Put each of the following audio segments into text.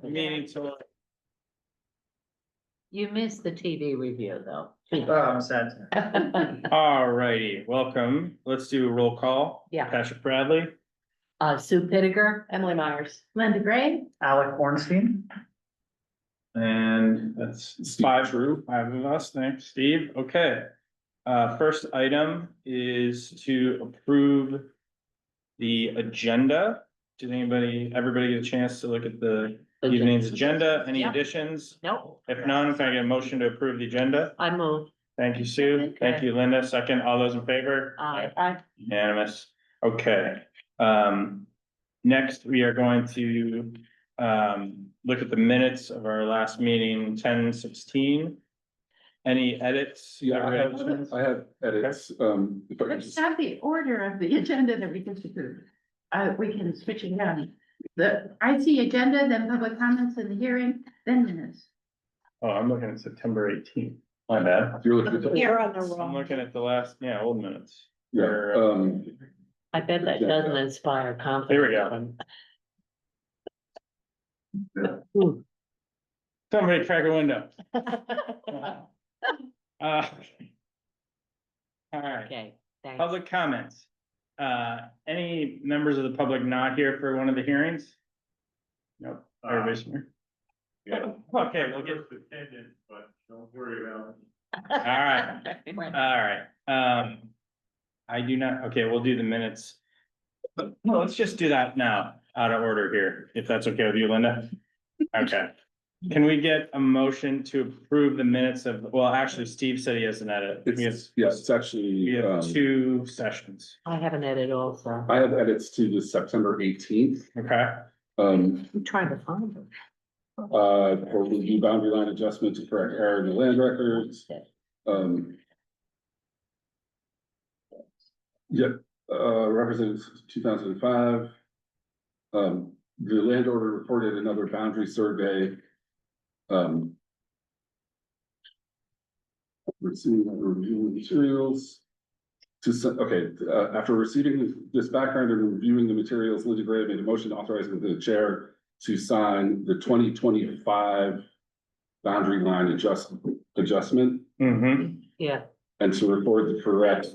meeting till. You missed the TV review, though. Oh, I'm sad. All righty, welcome. Let's do a roll call. Yeah. Patrick Bradley, Sue Pittiger, Emily Myers. Linda Gray. Alec Bornstein. and that's five of us. Thanks, Steve. Okay. First item is to approve the agenda. Did everybody get a chance to look at the evening's agenda? Any Yeah. additions? Nope, If none, can I get a motion to approve the agenda? I moved. Thank you, Sue. Thank you, Linda. Second, all those in favor? Aye. Unanimous. Okay. Next, we are going to look at the minutes of our last meeting, 10/16. Any edits? Yeah, I have edits, if I could Let's just, have the order of the agenda that we just approved. We can switch it around. The IT agenda, then public comments in the hearing, then minutes. Oh, I'm looking at September 18th. My bad. if you're looking at the, You're on the I'm looking at the last, old minutes. yeah, I bet that doesn't inspire confidence. Here we go. Somebody crack a window. All right, Okay, thanks. public comments. Any members of the public not here for one of the hearings? Nope, everybody's here. Good. Okay, we'll get. But don't worry about it. All right. All right, I do not, okay, we'll do the minutes. Well, let's just do that now, out of order here, if that's okay with you, Linda. Okay, can we get a motion to approve the minutes of, well, actually, Steve said he has an edit. We have- it's, yeah, it's We actually, have two sessions, I have an edit also. I have edits to the September 18th. okay? I'm trying to find them. For review boundary line adjustment to correct error in the land records. Yep, representative 2005. The landowner reported another boundary survey. Reviewing materials. After receiving this background and reviewing the materials, Linda Gray made a motion authorizing the chair to sign the 2025 boundary line adjustment Mm-hmm, Yeah, and to record the correct.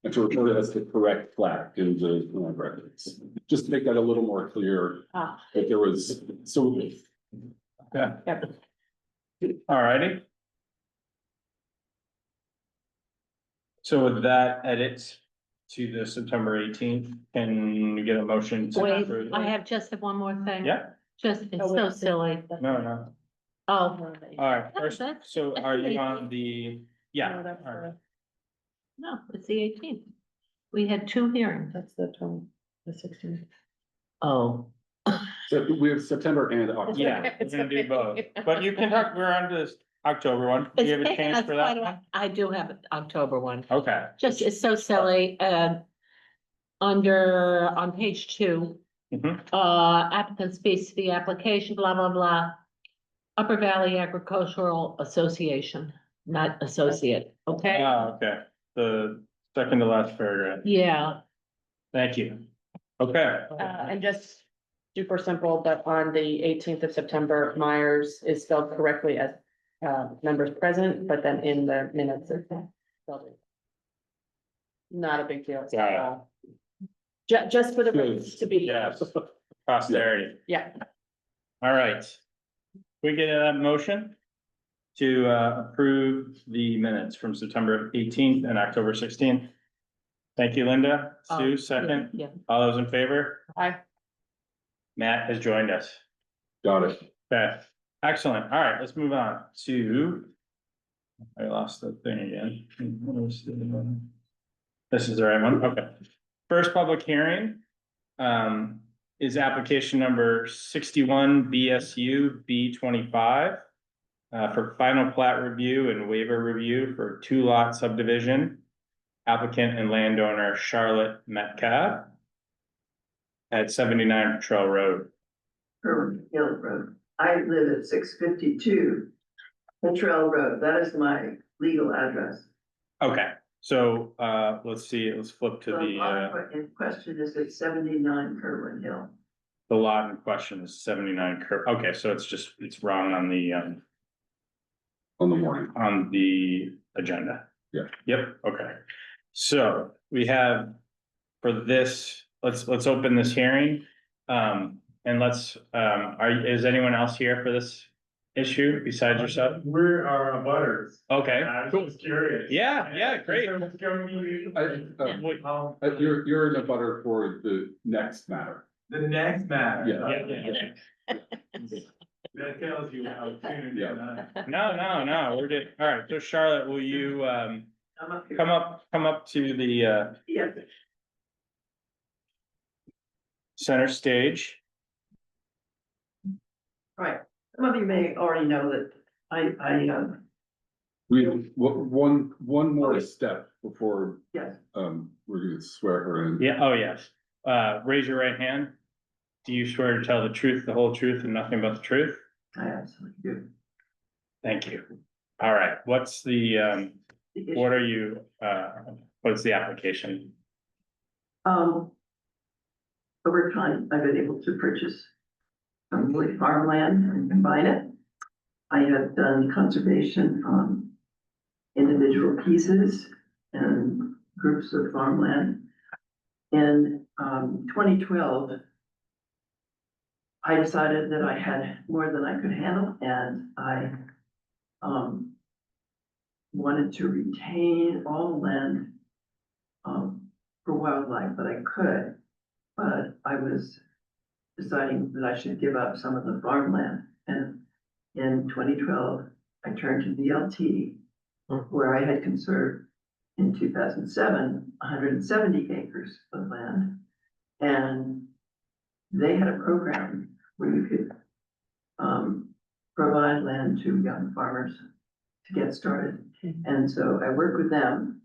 And to record it as the correct plat in the land records, just to make that a little more clear, Ah. that there was, so. yeah. All righty. So with that edit to the September 18th, can we get a motion to wait, approve? I have just one more thing. Yeah, Just, it's so silly. no. Oh. All right, No, first, that's- so that's are the you on the, yeah, all right. No, it's the 18th. We had two hearings. That's the 16th. Oh. So we have September and October. Yeah, we're gonna do both, but you can talk, we're on to this October one, do you have a chance for that one? I do have an October one. Okay, Just, it's so silly, on page 2, mhm, applicant speaks to the application, blah, blah, blah. Upper Valley Agricultural Association, not associate, okay? okay, the second to last paragraph, Yeah, thank you. Okay, And just super simple, but on the 18th of September, Myers is spelled correctly as members present, but then in the minutes it's spelled in. Not a big deal. Got Just for the records to be. yes, posterity, Yeah, all right. We get a motion to approve the minutes from September 18th and October 16th. Thank you, Linda. Sue, second. yeah. All those in favor? Aye. Matt has joined us. Got it. Okay, excellent. All right, let's move on to. I lost the thing again. This is the right one, okay. First public hearing. Is application number 61 BSU B25. For final plat review and waiver review for 2-lot subdivision. Applicant and landowner Charlotte Metcalf. At 79 Petrel Road. Hill Road. I live at 652 Petrel Road. That is my legal address. Okay, so let's see, let's flip to So the in question is at 79 Kerwin Hill. the lot in question is 79 okay, so it's wrong on On the morning. on the agenda. Yeah. Yep, okay. So we have for this, let's open this hearing. And is anyone else here for this issue besides yourself? We're our butters. Okay, I cool. was just curious. Yeah, great. So what's going on? You're in a butter for the next matter. The next matter. Yeah. That tells you how soon it is. No, we're good. All right, so Charlotte, will you, I'm up here. come up to the, Yes, center stage? right. Some of you may already know that I, We have one more Okay. step before, yes, we're gonna swear her in. Yeah, oh, yes. Raise your right hand. Do you swear to tell the truth, the whole truth, and nothing but the truth? I absolutely do. Thank you. All right, what's the, The issue- what are you, what's the application? Over time, I've been able to purchase some wood farmland and combine it. I have done conservation on individual pieces and groups of farmland. In 2012, I decided that I had more than I could handle, and I wanted to retain all the land for wildlife that I could. But I was deciding that I should give up some of the farmland. And in 2012, I turned to VLT, where I had conserved in 2007, 170 acres of land. And they had a program where you could provide land to young farmers to get started. And so I worked with them,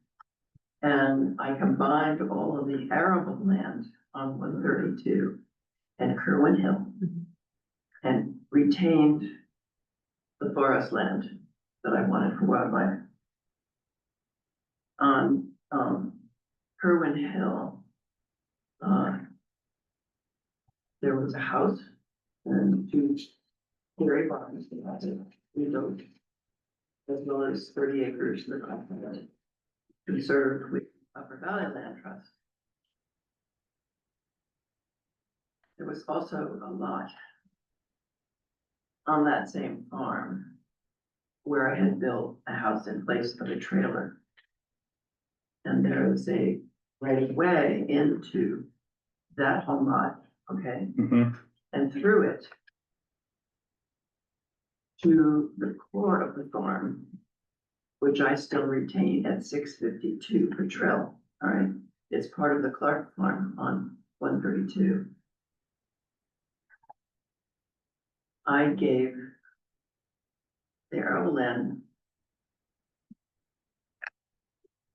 and I combined all of the arable land on 132 and Kerwin Hill, and retained the forest land that I wanted for wildlife. On Kerwin Hill, there was a house and two dairy farms that I had rebuilt, as well as 30 acres that I had conserved with Upper Valley Land Trust. There was also a lot on that same farm where I had built a house in place of a trailer. And there was a right of way into that home lot, okay, Mhm. and through it to the core of the farm, which I still retain at 652 Petrel, all right? It's part of the Clark Farm on 132. I gave the arable land,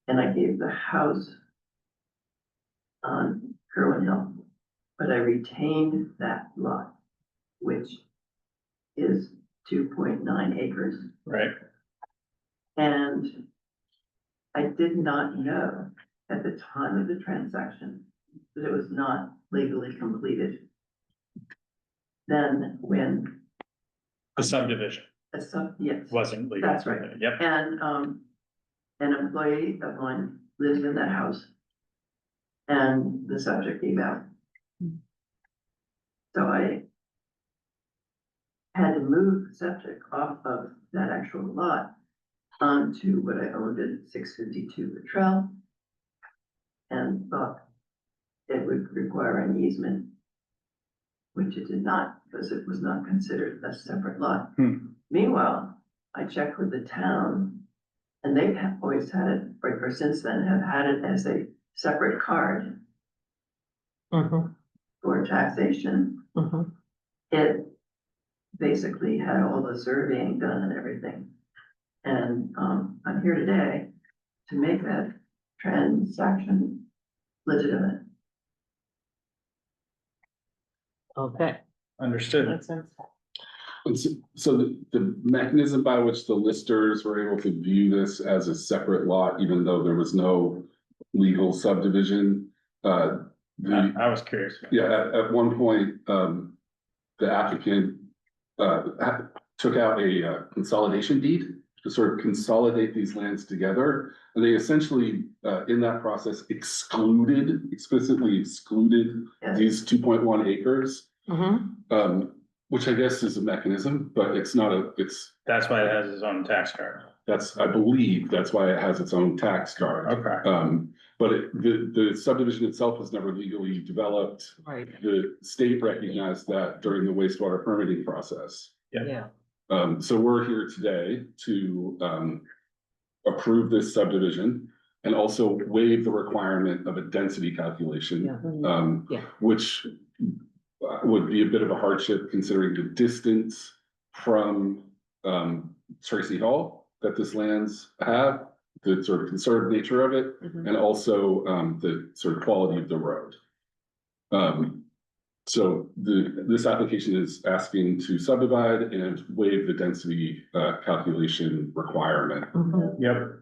and I gave the house on Kerwin Hill, but I retained that lot, which is 2.9 acres. Right, And I did not know at the time of the transaction that it was not legally completed. Then when the subdivision yes, wasn't legal. That's right. Yep, and an employee of mine lives in that house. And the subject came out. So I had to move the septic off of that actual lot onto what I owned at 652 Petrel. And thought it would require an easement, which it did not, because it was not considered a separate lot. Meanwhile, I checked with the town, and they have always had it, or since then have had it as a separate card for taxation. It basically had all the surveying done and everything. And I'm here today to make that transaction legitimate. Okay, understood. Makes sense. And so the mechanism by which the listers were able to view this as a separate lot, even though there was no legal subdivision, I was curious. Yeah, at one point, the applicant, took out a consolidation deed to sort of consolidate these lands together. And they essentially, in that process, explicitly excluded Yes. these 2.1 acres. Mm-hmm. Which I guess is a mechanism, but it's not That's why it has its own tax card. I believe that's why it has its own tax card. Okay. But the subdivision itself was never legally developed. Right, The state recognized that during the wastewater permitting process. yeah. So we're here today to, approve this subdivision and also waive the requirement of a density calculation. Yeah. Yeah. Which would be a bit of a hardship considering the distance from, Tracy Hall that this lands have, the sort of conserved nature of it, Mhm. and also, the sort of quality of the road. So this application is asking to subdivide and waive the density, calculation requirement. Mhm. Yep.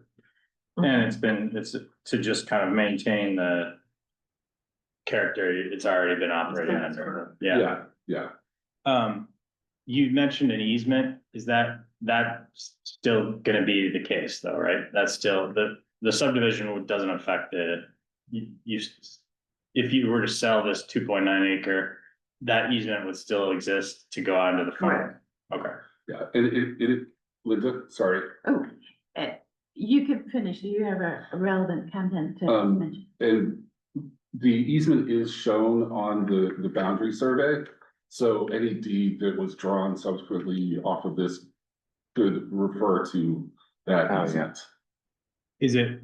And it's to just kind of maintain the character it's already been operating under. Yeah. Yeah. You mentioned an easement. Is that's still gonna be the case though, right? That's still the subdivision doesn't affect if you were to sell this 2.9 acre, that easement would still exist to go onto the farm. Okay. Yeah, and Linda, sorry, Oh, you could finish. You have a relevant content to Um, mention. and the easement is shown on the boundary survey. So any deed that was drawn subsequently off of this could refer to that easement. Is it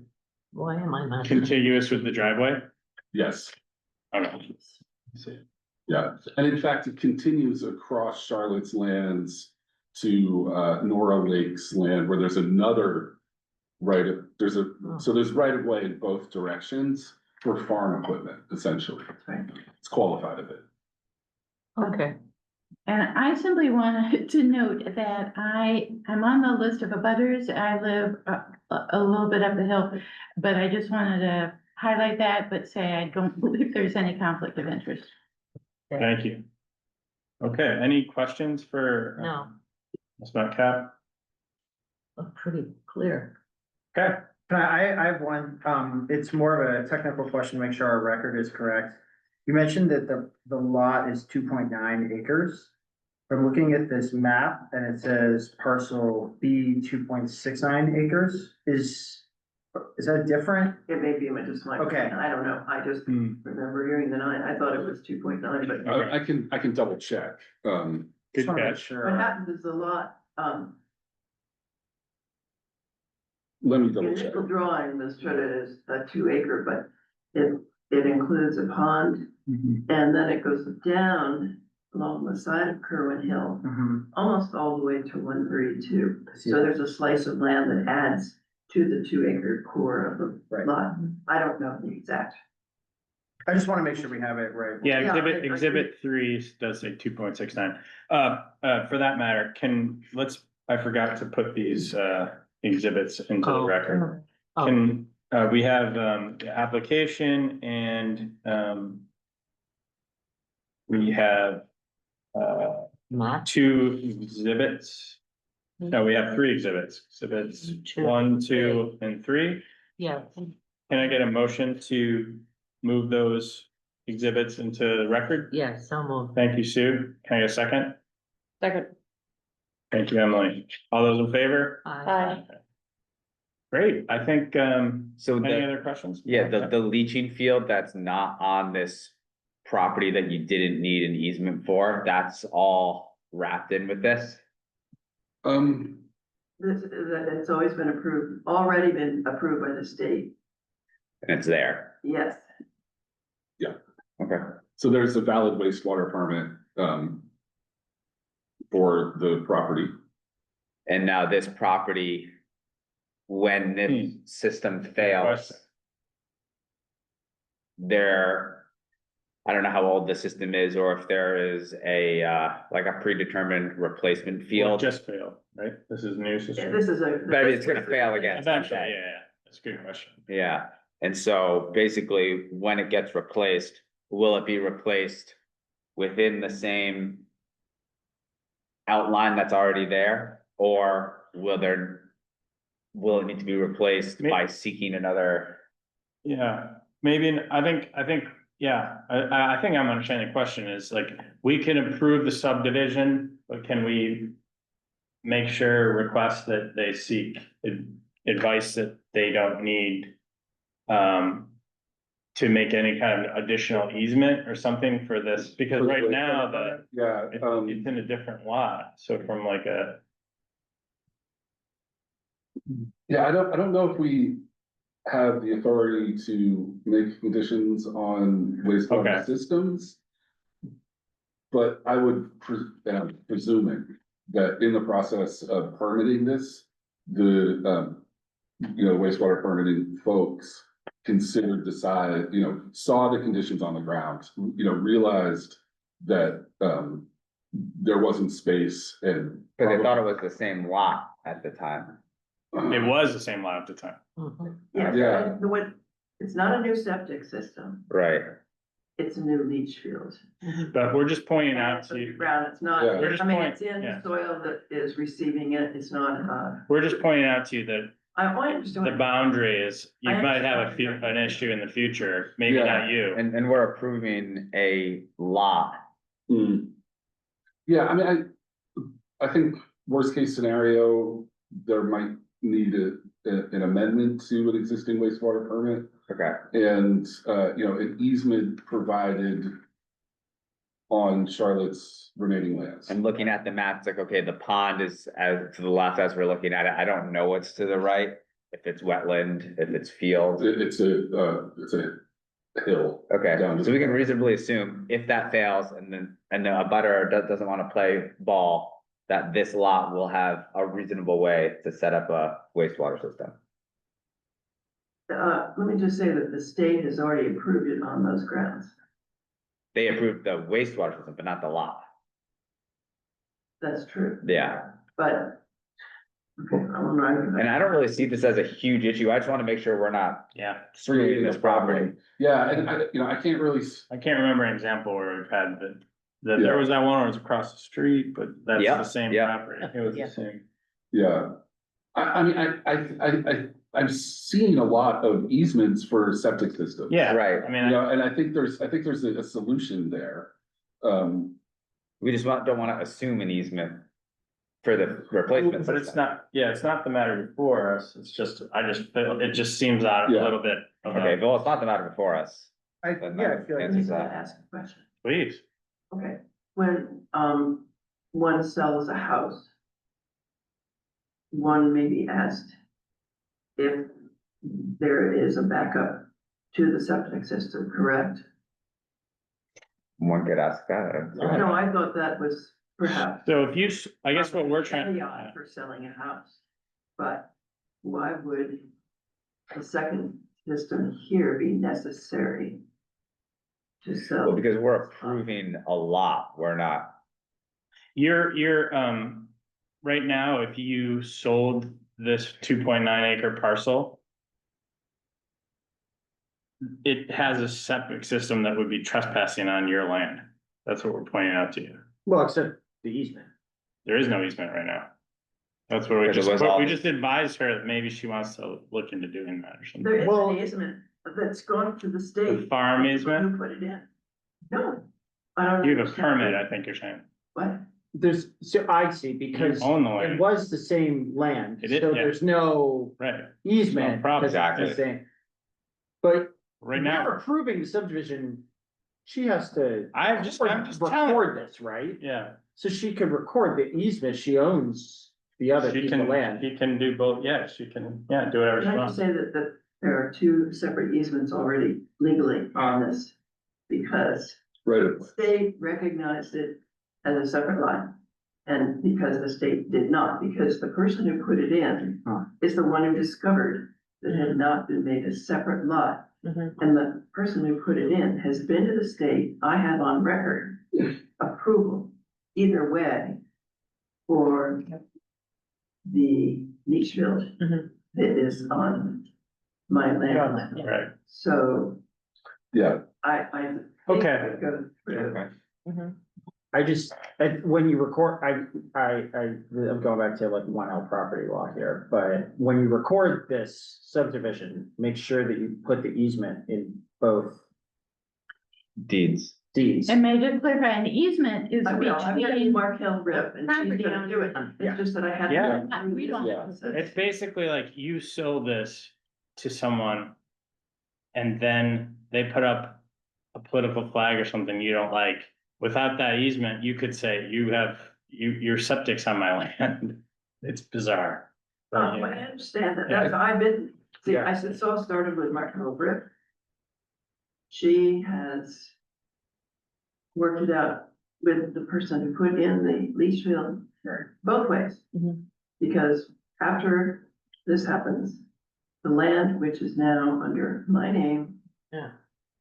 Why am I not? contiguous with the driveway? Yes, Okay. yeah, and in fact, it continues across Charlotte's lands to Nora Lake's land where there's another there's right of way in both directions for farm equipment, essentially. That's right. It's qualified of it. Okay, And I simply wanted to note that I'm on the list of abutters. I live a little bit up the hill, but I just wanted to highlight that, but say I don't believe there's any conflict of interest. Thank you. Okay, any questions for? no, Ms. Metcalf? pretty clear. Okay, I have one, it's more of a technical question, to make sure our record is correct. You mentioned that the lot is 2.9 acres. I'm looking at this map and it says parcel B 2.69 acres. Is that different? It may be, just like, Okay. I don't know, I just Hmm. remember hearing the 9, I thought it was 2.9, but Okay. I can double check. good Just wanna make catch. sure. what happens is the lot, Let me the double check. initial drawing was sort of as a 2 acre, but it includes a pond, Mhm. and then it goes down along the side of Kerwin Hill, Mhm. almost all the way to 132. I see. So there's a slice of land that adds to the 2 acre core of the Right. lot. I don't know the exact. I just wanna make sure we have it right. Yeah, Yeah, exhibit 3 does say 2.69. For that matter, I forgot to put these, exhibits into the record. Oh. Can, we have, the application and, we have, Not, 2 exhibits. No, we have 3 exhibits, 2, 1, 2, and 3. yeah, Can I get a motion to move those exhibits into the record? yeah, so moved. Thank you, Sue. Can I get a second? Second. Thank you, Emily. All those in favor? Aye. Great, I think, So any the, other questions? yeah, the leaching field that's not on this property that you didn't need an easement for, that's all wrapped in with this? It's always been approved, already been approved by the state. And it's there, Yes, okay. So there's a valid wastewater permit, for the property. And now this property, when this system fails, I don't know how old the system is, or if there is like a predetermined replacement field. Just failed, right? This is new system. this is a. But it's gonna fail again Eventually, someday. yeah, that's a good question. Yeah, and so basically, when it gets replaced, will it be replaced within the same outline that's already there? Or will it need to be replaced by seeking another? Yeah, maybe, I think, yeah, I think I'm understanding the question is like, we can approve the subdivision, but can we make sure, request that they seek advice that they don't need to make any kind of additional easement or something for this, because right now Yeah, it's in a different lot, so from like a. yeah, I don't know if we have the authority to make conditions on wastewater Okay. systems. But I would, presuming that in the process of permitting this, the, wastewater permitting folks considered, saw the conditions on the ground, realized that, there wasn't space and. Cause I thought it was the same lot at the time. It was the same lot at the time. Yeah, Yeah. and it's not a new septic system, Right. it's a new leach field. But we're just pointing out It's to you, ground, it's not, Yeah. We're just I mean, point- it's in yeah. the soil that is receiving it, it's not, we're just pointing out to you that I understand. the boundary is, you I might have understand. an issue in the future, maybe Yeah. not you. And we're approving a lot. Hmm. Yeah, I mean, I think worst case scenario, there might need an amendment to an existing wastewater permit. Okay. And, an easement provided on Charlotte's remaining lands. And looking at the map, it's like, okay, the pond is to the left as we're looking at it. I don't know what's to the right. If it's wetland, if it's field. It's a hill. Okay, Down to so we can the- reasonably assume if that fails and the abutter doesn't want to play ball, that this lot will have a reasonable way to set up a wastewater system. Let me just say that the state has already approved it on those grounds. They approved the wastewater system, but not the lot. That's true, Yeah, but. Okay, I'm not. and I don't really see this as a huge issue. I just want to make sure we're not Yeah, screwing this property. Yeah, and I can't really, I can't remember an example where we've had there was that one where it was across the street, but that's Yeah, the same yeah. property, it was Yeah. the same. yeah. I mean, I'm seeing a lot of easements for septic systems. Yeah, Right. I mean, And I think there's a solution there. We just don't want to assume an easement for the replacement but it's system. not, yeah, it's not the matter before us, it's just, it just seems out a Yeah. little bit. Okay, well, it's not the matter before us. I Then feel that like I answers need to that. ask a question. Please, Okay, when, one sells a house, one may be asked if there is a backup to the septic system, correct? One could ask that. No, I thought that was perhaps. so if you, I guess what we're trying. Caveat for selling a house, but why would a second system here be necessary to sell? Well, because we're approving a lot, we're not. You're, right now, if you sold this 2.9 acre parcel. It has a septic system that would be trespassing on your land. That's what we're pointing out to you. Well, except the easement. There is no easement right now. That's what we Because it just, was all- we just advised her that maybe she wants to look into doing that or something. There is Well- an easement that's gone to the state. The farm easement? Who put it in? No, I don't. You have a understand. permit, I think you're saying. What? So I see, You because own the it land, was the same land, It is, so yeah. there's no right? easement. No problem. 'cause it's the Exactly. same. But Right we're now, approving the subdivision, she has to. I'm just telling. Record this, right? Yeah, So she could record the easement, she owns the other she piece of can, land. she can do both, yeah, she can, yeah, do whatever she Can I wants. just say that there are two separate easements already legally on this? Because Right. the state recognized it as a separate line. And because the state did not, because the person who put it in Huh. is the one who discovered that it had not been made a separate lot. Mhm. And the person who put it in has been to the state, I have on record, approval either way for the leach field Mhm. that is on my land. Right, So Yeah, I Okay. Goes through. Okay. Mhm. When you record, I'm going back to like 1L property law here, but when you record this subdivision, make sure that you put the easement in both Deeds. deeds. And may I just clarify, an easement is I will, I'm gonna do between, Mark Hill Rip, and she's property gonna do it, Yeah. it's just that I had. to Yeah. go through We don't this have to- process. It's basically like you sold this to someone. And then they put up a political flag or something you don't like. Without that easement, you could say your septic's on my land. It's bizarre. But, I yeah. understand that, Yeah. that's, I've been, see, Yeah. I said, so I started with Mark Hill Rip. She has worked it out with the person who put in the leach field, both ways. Mhm. Because after this happens, the land, which is now under my name. Yeah.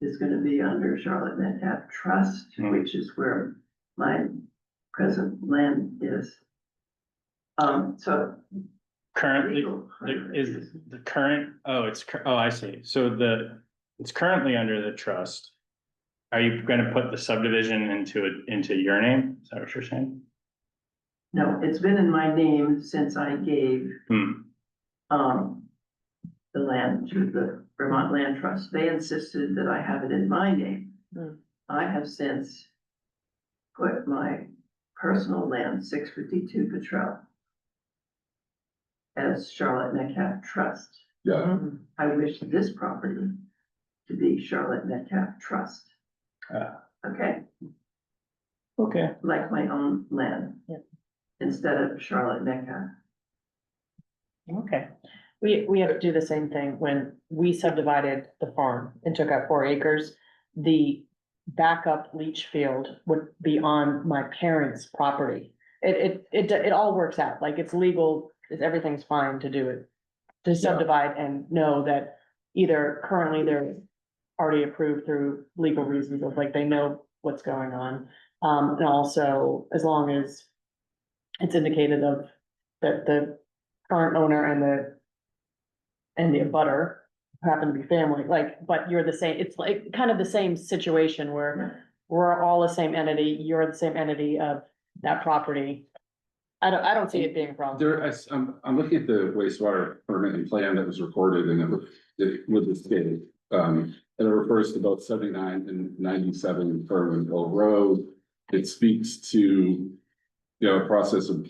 Is gonna be under Charlotte Metcalf Trust, Hmm. which is where my present land is. So. Currently, legal part of it is the current, I see. So it's currently under the trust. Are you gonna put the subdivision into your name? Is that what you're saying? No, it's been in my name since I gave, Hmm, the land to the Vermont Land Trust. They insisted that I have it in my name. Hmm. I have since put my personal land, 652 Cottrell, as Charlotte Metcalf Trust. Yeah, I wish this property to be Charlotte Metcalf Trust. Okay, okay. like my own land. Yeah. Instead of Charlotte Metcalf. Okay, we have to do the same thing when we subdivided the farm and took out 4 acres. The backup leach field would be on my parents' property. It all works out, like it's legal, everything's fine to do it. To subdivide and know that either currently they're already approved through legal reasons of like they know what's going on. And also as long as it's indicated of that the current owner and the abutter happen to be family, like, but you're the same, it's like kind of the same situation where we're all the same entity, you're the same entity of that property. I don't see it being a problem. I'm looking at the wastewater permit and plan that was recorded and it was the state. And it refers to both 79 and 97 Furman Hill Road. It speaks to, a process of,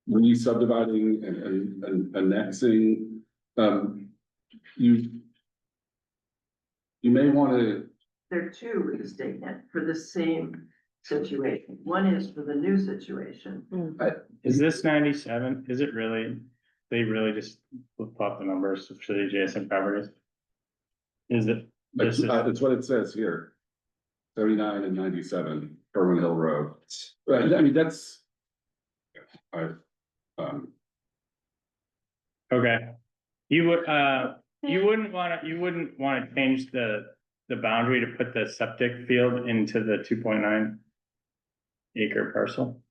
re-subdividing and annexing. You may want to. There are two with the state net for the same situation. One is for the new situation. Is this 97? Is it really? They really just flip flop the numbers for the adjacent properties? Is it? This is, That's what it says here. 79 and 97 Furman Hill Road. Right, I mean, that's. okay. You wouldn't wanna change the boundary to put the septic field into the 2.9 acre parcel?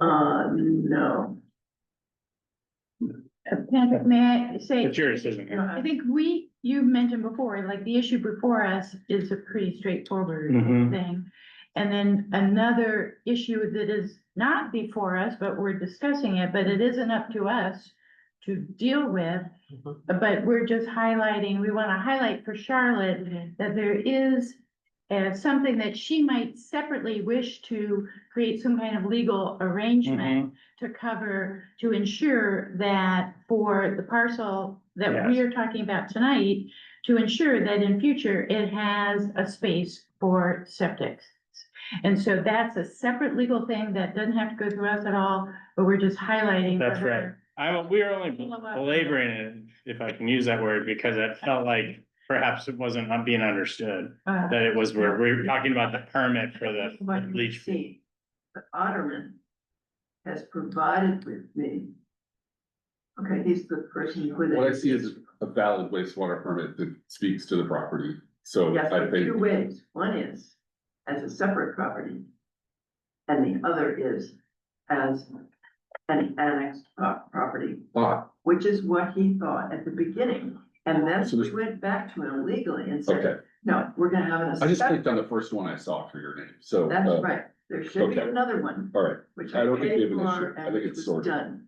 No. Patrick, may I say? It's your decision here. I think you mentioned before, like the issue before us is a pretty straightforward Mhm. thing. And then another issue that is not before us, but we're discussing it, but it isn't up to us to deal with. But we're just highlighting, we want to highlight for Charlotte that there is something that she might separately wish to create some kind of legal arrangement to cover, to ensure that for the parcel that we Yes. are talking about tonight, to ensure that in future it has a space for septics. And so that's a separate legal thing that doesn't have to go through us at all, but we're just highlighting. for That's right. her. We are only belaboring it, if I can use that word, because it felt like perhaps it wasn't being understood. That it was, we're talking about the permit for the What you leach field. see, but Otterman has provided with me. Okay, he's the person who. What I see is a valid wastewater permit that speaks to the property, so Yes, I in two think. ways. One is as a separate property. And the other is as an annexed property, Ah, which is what he thought at the beginning. And then So there's- we went back to him legally and Okay, said, no, we're gonna have an. I just asbestos. clicked on the first one I saw for your name, so. That's right. There should be okay. another one, All right, which I I don't think we paid have an for issue. I and think it it's was sorted. done.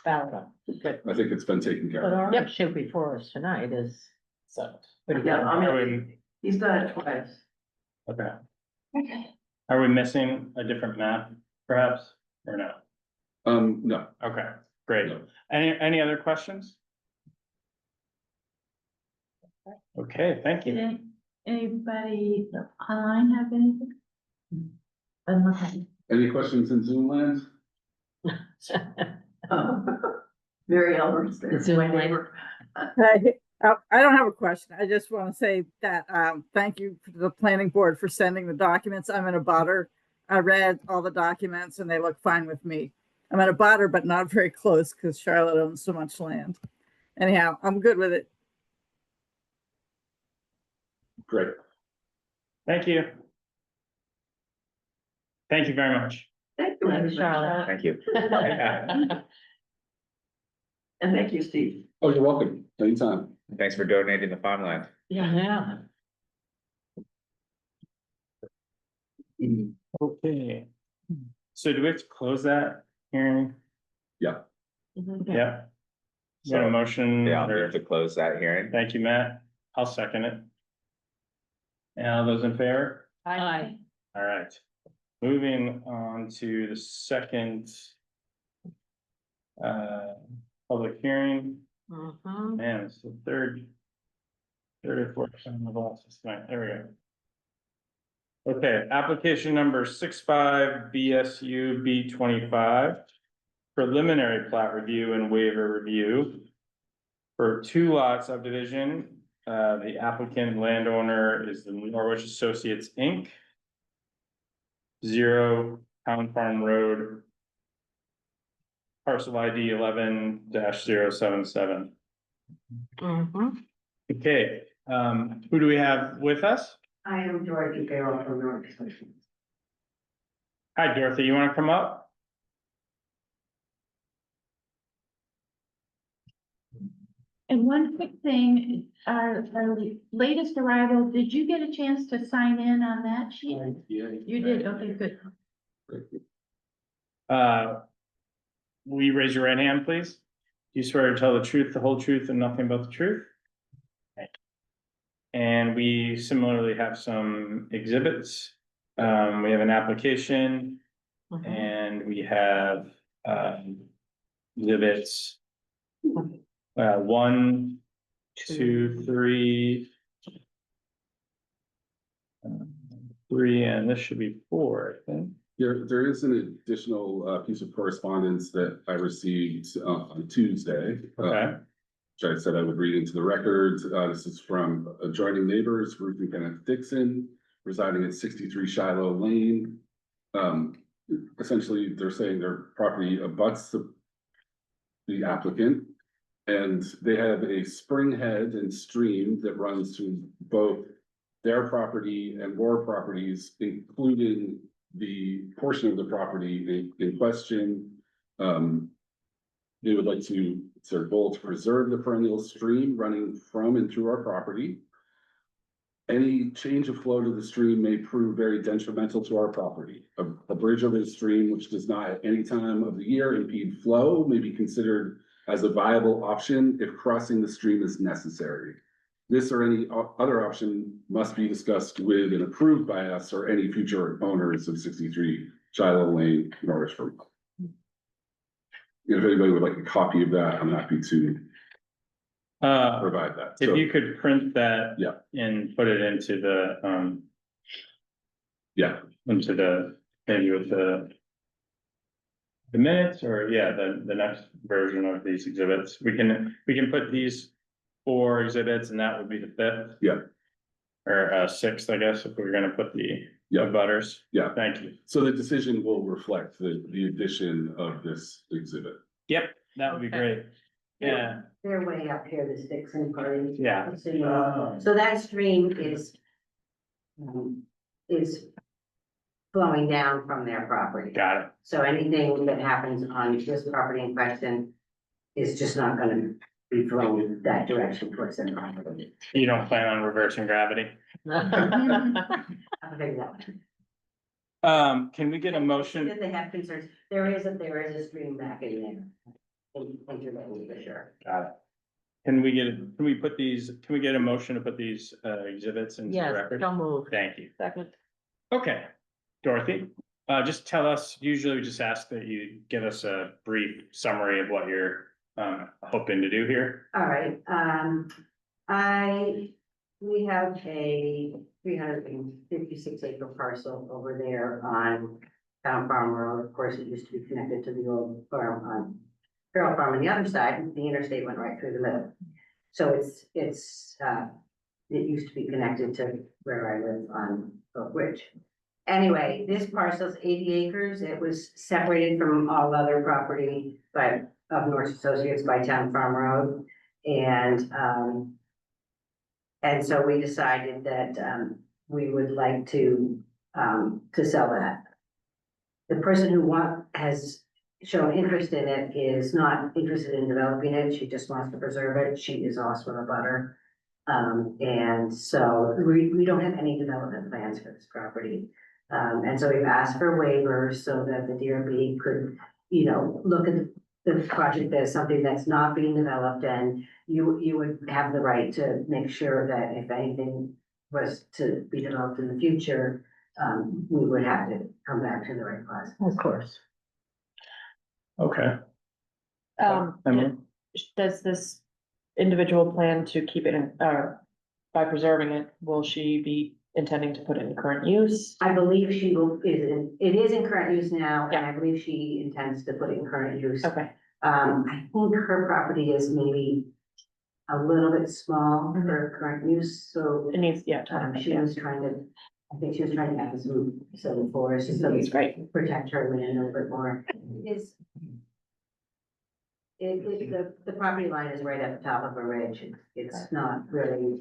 Valid. Good. I think it's been taken care But of. our issue before us tonight is. So. Yeah, I Are mean, we- he's done it twice. Okay. Are we missing a different map perhaps, or no? No, Okay, great. no. Any other questions? Okay, thank Did you. anybody online have anything? Unless- Any questions in Zoom land? Mary Ellen's there. Zoom my link. neighbor. I don't have a question. I just want to say that, thank you to the planning board for sending the documents. I'm in a butter. I read all the documents and they look fine with me. I'm in a butter, but not very close because Charlotte owns so much land. Anyhow, I'm good with it. Great. Thank you. Thank you very much. Thank you, Thanks, everybody. Charlotte. Thank you. And thank you, Steve. Oh, you're welcome. Anytime. Thanks for donating the farmland. Yeah. Okay. So do we have to close that hearing? Yeah. Yeah. Got a motion? Yeah, I'll or- move to close that hearing. Thank you, Matt. I'll second it. And all those in favor? Aye. All right. Moving on to the second public hearing. Mhm. Man, it's the third or fourth time I've lost this tonight. There we go. Okay, application number 65 BSU B25. Preliminary plat review and waiver review. For 2 lot subdivision, the applicant landowner is the Norwich Associates, Inc. 0 Town Farm Road. Parcel ID 11-077. Mhm. Okay, who do we have with us? I am Dorothy Farrell from Norwich Associates. Hi, Dorothy, you wanna come up? And one quick thing, our latest arrival, did you get a chance to sign in on that sheet? You did, okay, good. Will you raise your right hand, please? Do you swear to tell the truth, the whole truth, and nothing but the truth? Okay. And we similarly have some exhibits. We have an application Mhm. and we have, exhibits. 1, 2, 3. 3, and this should be 4, I think. There is an additional piece of correspondence that I received on Tuesday. Okay. Which I said I would read into the record. This is from adjoining neighbors, Ruth and Kenneth Dixon, residing at 63 Shiloh Lane. Essentially, they're saying their property abuts the applicant. And they have a spring head and stream that runs to both their property and more properties, including the portion of the property in question. They would like to, it's their goal to preserve the perennial stream running from and through our property. Any change of flow to the stream may prove very detrimental to our property. A bridge over the stream, which does not at any time of the year impede flow, may be considered as a viable option if crossing the stream is necessary. This or any other option must be discussed with and approved by us or any future owners of 63 Shiloh Lane, Norwich. If anybody would like a copy of that, I'm happy to provide that. If So, you could print that. Yeah. And put it into the, maybe with the minutes, or the next version of these exhibits, we can put these 4 exhibits, and that would be the 5th. Yeah. Or 6th, I guess, if we're gonna put the Yeah. butters. Yeah. Thank you. So the decision will reflect the addition of this exhibit. Yep, that would be Okay. great. Yeah, They're way up here, the Dixon party. yeah, So that stream is flowing down from their property. got it. So anything that happens on this property in question is just not gonna be flowing that direction towards the property. You don't plan on reversing gravity? I'll figure that one. Can we get a motion? If they have concerns, there is a stream back in there. Into that for sure. Got it. Can we get a motion to put these exhibits into the Yes, record? don't move. Thank you. Second. Okay, Dorothy, just tell us, usually we just ask that you give us a brief summary of what you're hoping to do here. All right, we have a 356 acre parcel over there on Town Farm Road. Of course, it used to be connected to the old farm on Carroll Farm on the other side. The interstate went right through the middle. So it used to be connected to where I live on Oak Ridge. Anyway, this parcel's 80 acres. It was separated from all other property of Norse Associates by Town Farm Road. And so we decided that we would like to sell that. The person who has shown interest in it is not interested in developing it. She just wants to preserve it. She is also a butter. And so we don't have any development plans for this property. And so we've asked for waivers so that the DRB could, look at the project as something that's not being developed, and you would have the right to make sure that if anything was to be developed in the future, we would have to come back to the right process. Of course. Okay. And does this individual plan to keep it in, by preserving it, will she be intending to put it in current use? I believe it is in current use now, and Yeah. I believe she intends to put it in current use. Okay. I think her property is maybe a little bit small for current use, so It needs, yeah. she was trying to, I think she was trying to add some forest, just That's to great. protect her land a little bit more. The property line is right at the top of a ridge. It's not really,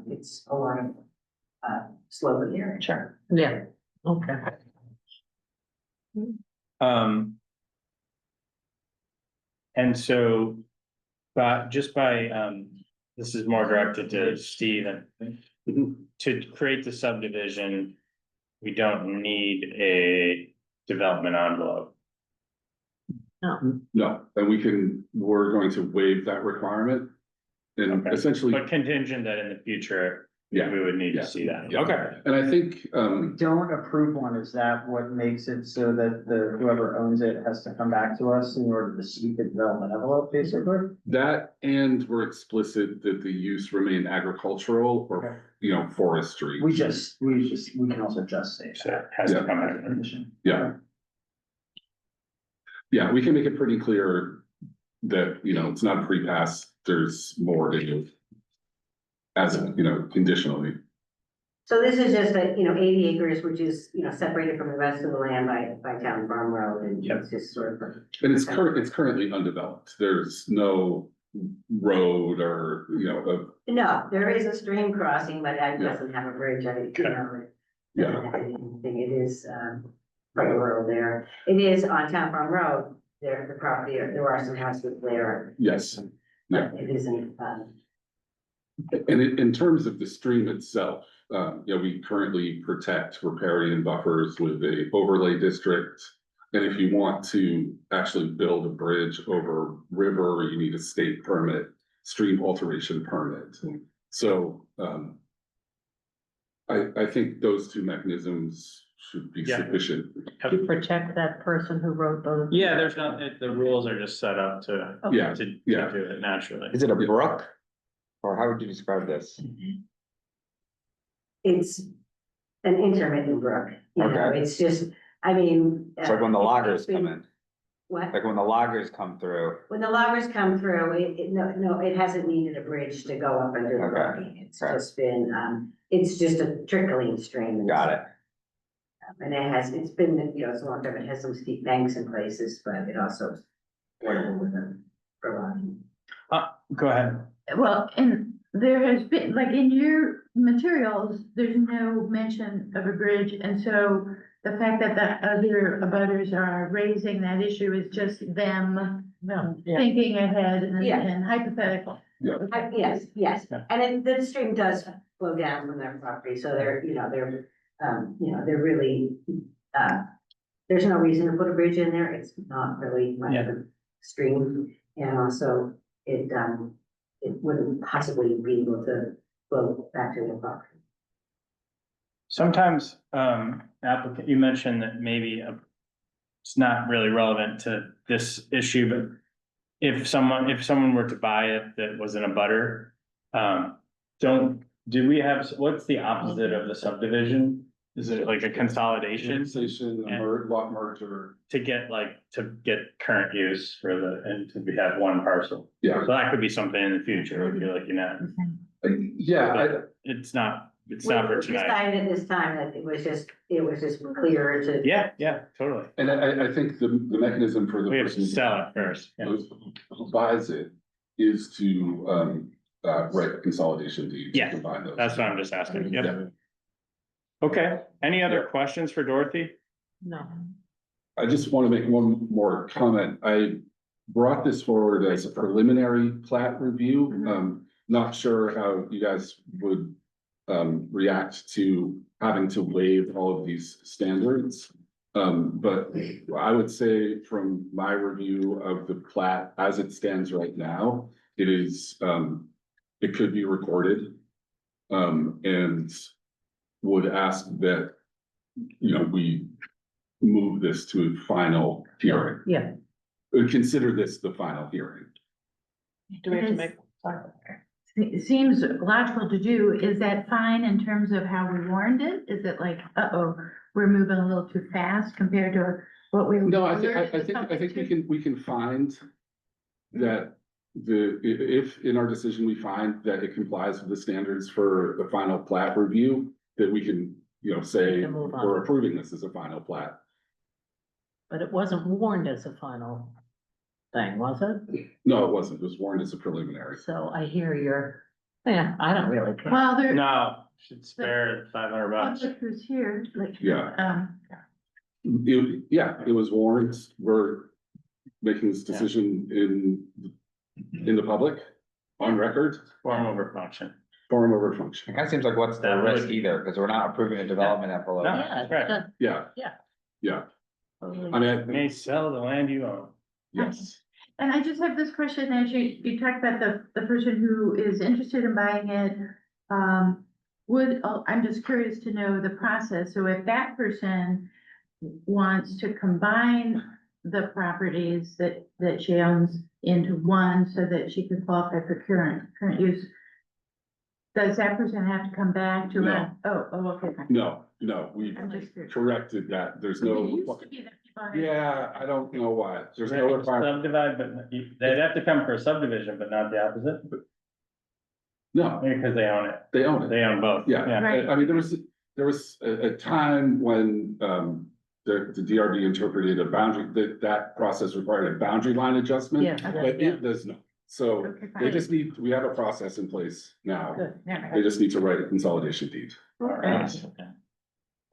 it's a lot of slope in the area. Sure. Yeah, okay. And so, but just by, this is more directed to Steve, and to create the subdivision, we don't need a development envelope. No, and we're going to waive that requirement. And Okay. essentially, But contingent that in the future, yeah, we would need yeah, to see that. yeah. Okay. and I think, Don't approve one, is that what makes it so that whoever owns it has to come back to us in order to seek the development envelope, basically? that, and we're explicit that the use remain agricultural or, forestry. We can also just say So that. it has to Yeah. come out. Yeah. Yeah, we can make it pretty clear that, it's not a free pass, there's more to do. As, conditionally. So this is just 80 acres, which is, separated from the rest of the land by Town Farm Road, and Yep. it's just sort of. And it's currently undeveloped. There's no road or, No, there is a stream crossing, but it Yeah. doesn't have a bridge, Yeah. It is, quite rural there. It is on Town Farm Road, the property, there are some houses there, yes. Yeah. but it isn't, And in terms of the stream itself, we currently protect riparian buffers with a overlay district. And if you want to actually build a bridge over river, you need a state permit, stream alteration permit. So, I think those two mechanisms should be Yeah. sufficient. To protect that person who wrote those. Yeah, there's not, the rules are just set up to Yeah, do yeah. it naturally. Is it a brook? Or how would you describe this? it's an intermittent brook, Okay. it's just, I mean. It's like when the loggers come in, What? like when the loggers come through. When the loggers come through, it hasn't needed a bridge to go up under the Okay. brook. It's Okay. just been, it's just a trickling stream. Got it. And it's been, it's a long time, it has some steep banks in places, but it also is affordable with them for logging. Go ahead. Well, and there has been, like in your materials, there's no mention of a bridge, and so the fact that the other abutters are raising that issue is just them No, thinking ahead Yeah. and hypothetical. Yes, yes, and then the stream does flow down from their property, so they're, they're really, there's no reason to put a bridge in there, it's not really much of a stream, and also it wouldn't possibly be able to flow back to the property. Sometimes, applicant, you mentioned that maybe it's not really relevant to this issue, but if someone were to buy it that was in a butter, do we have, what's the opposite of the subdivision? Is it like a consolidation Annexation, a lot merger, to get current use and to have one parcel? yeah, So that could be something in the future if you're looking at, yeah, it's not for We tonight. decided at this time that it was just clearer to. Yeah, totally. and I think the mechanism for the We have to person sell it first. Yeah. who buys it is to, write a consolidation deed. to Yeah, combine those. That's what I'm just asking. Yeah. Yep. Okay, any other questions for Dorothy? no. I just want to make one more comment. I brought this forward as a preliminary plat review. Not sure how you guys would react to having to waive all of these standards. But I would say from my review of the plat as it stands right now, it is, it could be recorded. And would ask that, we move this to a final hearing. Yeah. Consider this the final hearing. Do we have to It is- make? sorry. It seems logical to do. Is that fine in terms of how we warned it? Is it like, we're moving a little too fast compared to what we? No, I think we can find that if in our decision we find that it complies with the standards for the final plat review, that we can, say We can move on. we're approving this as a final plat. But it wasn't warned as a final thing, was it? No, it wasn't. It was warned as a preliminary. So I hear I don't really care. Well, there, No, should spare $500. public who's here, like. Yeah. It was warned. We're making this decision in the public, on record, Form over function. forum over It function. kind of seems like what's the That risk would- either, because we're not approving a development envelope. No. Yeah, right. that- Yeah. Yeah. Yeah, totally. I mean, May sell the land you own. yes, And I just have this question, as you talked about the person who is interested in buying it, I'm just curious to know the process. So if that person wants to combine the properties that she owns into one so that she can qualify for current use, does that person have to come back to No. run? Oh, okay, fine. no, we I'm just curious. corrected that. There's It no. used to be that you bought it. Yeah, I don't know why. There's no requirement. Subdivide, but they'd have to come for a subdivision, but not the opposite, No, because they own it. they own it. They own both. Yeah, Right. I mean, there was a time when, the DRB interpreted a boundary, that process required a boundary line adjustment. Yeah, But yeah. it does not. So Okay, they fine. just we have a process in place now. Good. Yeah. They just need to write a consolidation deed. All right.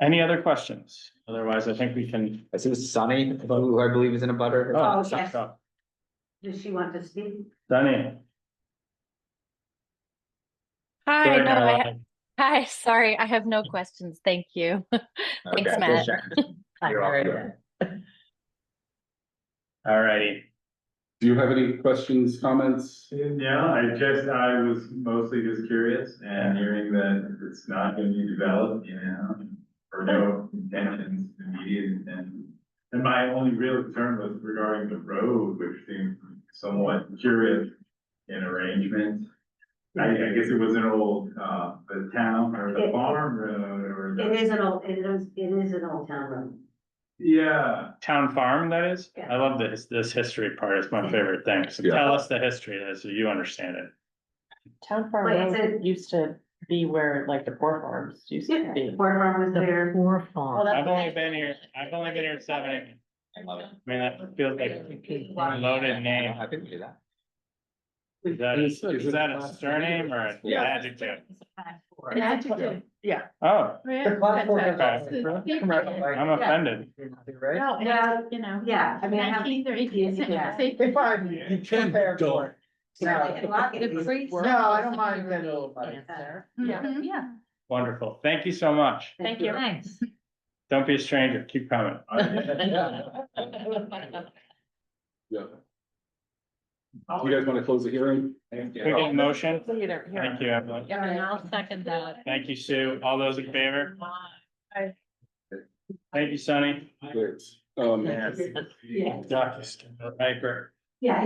Any other questions? Otherwise, I think we can. This is Sunny, who I believe is in a butter. Oh, yes. so, Does she want to speak? Sunny. Hi, Go ahead, no, Caroline. hi, sorry, I have no questions, thank you. Thanks, Okay, Matt. You're welcome. All righty. Do you have any questions, comments? Yeah, I was mostly just curious and hearing that it's not gonna be developed, or no intentions immediate and my only real concern was regarding the road, which seemed somewhat curious in arrangement. I guess it was an old, the town or the farm road or It the, is an old town road. yeah. Town farm, that is? Yeah. I love this history part. It's my favorite thing. So Yeah. tell us the history so you understand it. Town Farm Wait, is Road used to be where like the poor farms used to Yeah, be. Port Farm was The there. poor Well, farm. that's- I've only been here 7. I love it. I mean, that feels like a loaded name. I think we do that. Is that a surname or an Yeah. adjective? An adjective. Yeah. Oh, Yeah, platform is that's also- a- I'm offended. Right? No, Yeah. it's, you know. Yeah, I mean, I have. 19th or 18th, Yeah. say- You can don't. The priest- No, I don't mind that little bit. Answer. Yeah. Mhm. Yeah, Wonderful. Thank you so much. Thank you. thanks. Don't be a stranger. Keep coming. Yeah. You guys want to close the hearing? Can we get a motion? Here. Thank you, Evelyn. Yeah, and I'll second that. Thank you, Sue. All those in favor? Aye. Thank you, Sunny. Great. Yeah, Piper. yeah.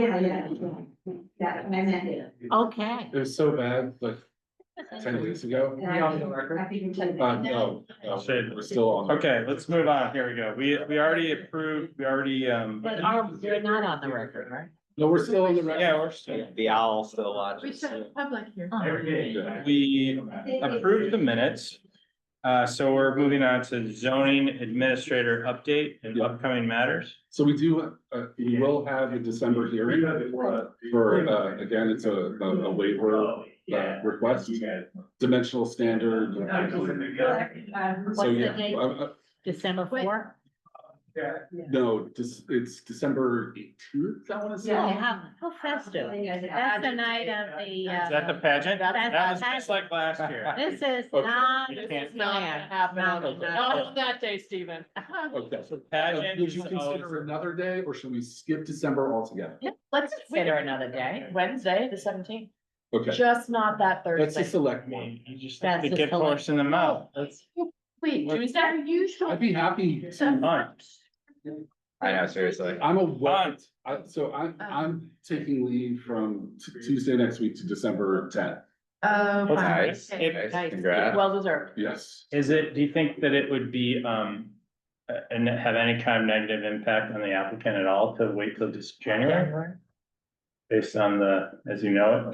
Yeah, I meant it. Okay. It was so bad, like 10 weeks ago. I think you said that. No, Shit. we're still on. Okay, let's move on. Here we go. We already approved, But you're not on the record, right? No, we're still on the record. yeah, we're still. The owl still We watches. said public here. We approved the minutes. So we're moving on to zoning administrator update and Yeah. upcoming matters. So we we will have a December hearing for, again, it's a waiver request, dimensional standard. What's So, the yeah, date? December Wait. 4th? no, it's December 18th, I want to say. Oh, how festive. That's the night of the, Is that the pageant? That's That was the just like last year. this is Okay. not. You can't- Not gonna happen on Okay. not on that day, Stephen. Okay. Pageant Would you is consider always- another day, or should we skip December altogether? Let's consider another day, Wednesday, the 17th, Okay, just not that that's a Thursday. select I one. mean, you just That's have to the get horse in the mouth. Wait, Tuesday? are you sure? I'd be happy to. Fine. I know, seriously. I'm a, Fine. I'm taking leave from Tuesday next week to December 10th. Oh, fine. Nice. Okay. If- Nice, Congrats. well deserved. Yes. Is it, do you think that it would be, and have any kind of negative impact on the applicant at all to wait till this January? Based on the, as you know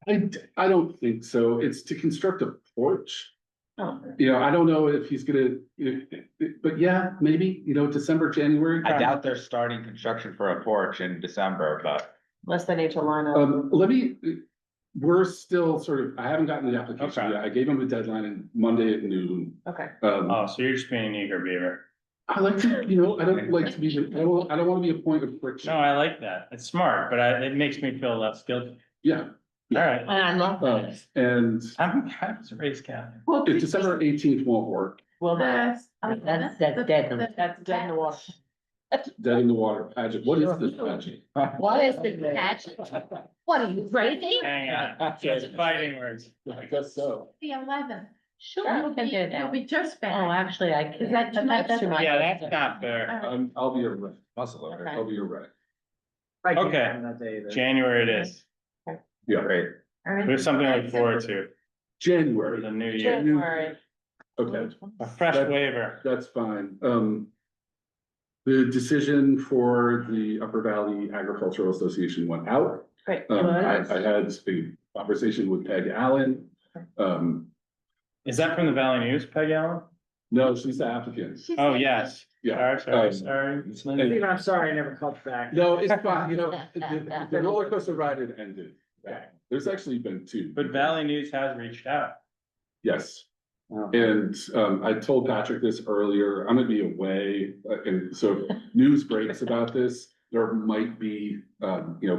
it? I don't think so. It's to construct a porch. Oh. You know, I don't know if he's gonna, but yeah, maybe, December, January. I doubt they're starting construction for a porch in December, but Unless they need to line up. We're still sort of, I haven't gotten the application Okay. yet. I gave him a deadline in Monday at noon. Okay. Oh, so you're just being an eager beaver. I like to, I don't like to be, I don't wanna be a point of friction. No, I like that. It's smart, but it makes me feel less guilty. Yeah, All right. And I love that. and I was raised Catholic. Well, if December 18th won't work, Well, that's, That's dead. that's dead in the water. dead in the water pageant. What is this pageant? What is the pageant? What are you, crazy? Hang on, it's fighting words. I guess so. The 11th. Sure, we can do You'll that. be just Oh, back. actually, I Is that too can't. much? That's too much. Yeah, that's not fair. I'll be around. muscle over. I'll be around. Okay. January it is. Yeah, Great. All right. We have something to look forward to for January. the new year. January. Okay, A fresh waiver. that's fine. The decision for the Upper Valley Agricultural Association went out. Great. I had a conversation with Peg Allen. Is that from the Valley News, Peg Allen? No, she's the applicant. She Oh, said- yes. Yeah. Sorry. And- I'm sorry, I never called back. No, it's fine, the roller coaster ride had ended. There's actually been two. But Valley News has reached out. Yes. And I told Patrick this earlier, I'm gonna be away, and so if news breaks about this, there might be,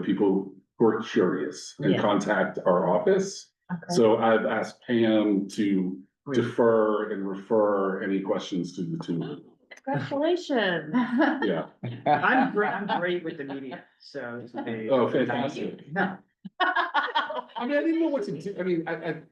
people who are curious and Yeah. contact our office. So I've asked Pam to defer and refer any questions to the two. Congratulations. Yeah. I'm great with the media, so. Oh, fantastic. No. I mean, I didn't know what to do. I mean, I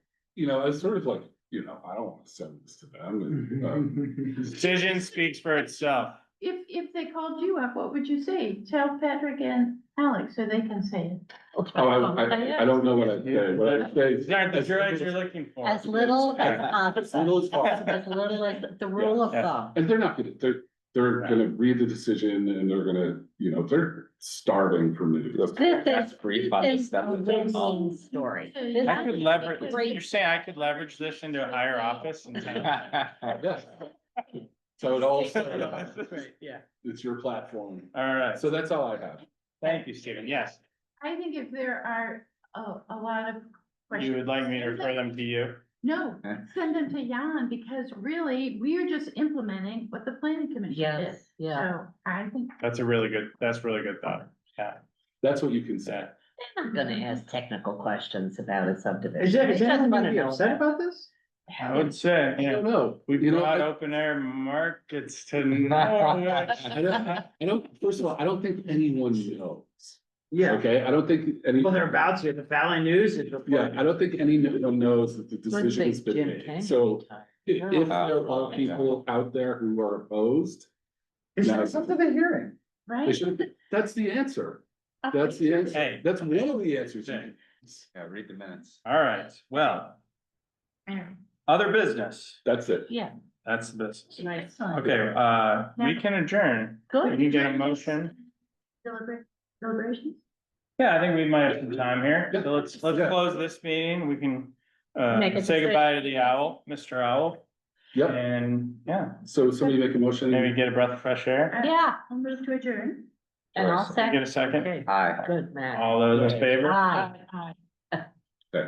was sort of like, I don't want to send this to them. And, Decision speaks for itself. If they called you up, what would you say? Tell Patrick and Alex so they can say it. I don't know what I'd say. What I'd say. These aren't the droids you're looking for. As little as As little as possible. As little as the rule of Yeah. thumb. And they're not gonna, they're gonna read the decision and they're gonna, they're starving for news. That's brief on This the is stuff. a winning story. This I could is leverage, great. you're saying I could leverage this into a higher office and. Yeah. So it all, Yeah. it's your platform. All right, So that's all I have. thank you, Stephen, yes. I think if there are a lot of questions. You would like me to refer them to you? No, Okay. send them to Jan, because really, we are just implementing what the planning commission did. Yes, yeah. So I think That's really good thought. Yeah. That's what you can say. They're not gonna ask technical questions about a subdivision. Is They anyone just wanna gonna be know upset that. about this? I would say, I yeah, don't know. we You know, brought I- open air markets to. I don't, first of all, I don't think anyone knows. Yeah, Okay, I don't think any. well, they're about to, the Valley News is Yeah, reporting. I don't think anyone knows that the When's decision has the been Jim Kane made. So if time? there Oh, are people out there who are opposed, It's No. just up to the hearing. they right? should, that's the answer. That's the answer. Hey. That's one of the answers. Hey. Yeah, read the minutes. All right, well, other business, That's it. Yeah, that's the business. nice. Okay, we can adjourn. Good. We can get a motion. Deliberations? Yeah, I think we might have some time here. Yeah. So let's Yeah. close this meeting. We can Make a say decision. goodbye to the owl, Mr. Owl. Yep. And yeah, So somebody make a motion. maybe get a breath of fresh air. Yeah, I'm ready to adjourn. and I'll Get second. a second. Okay, Aye. good, Matt. All those in favor? Aye. Aye.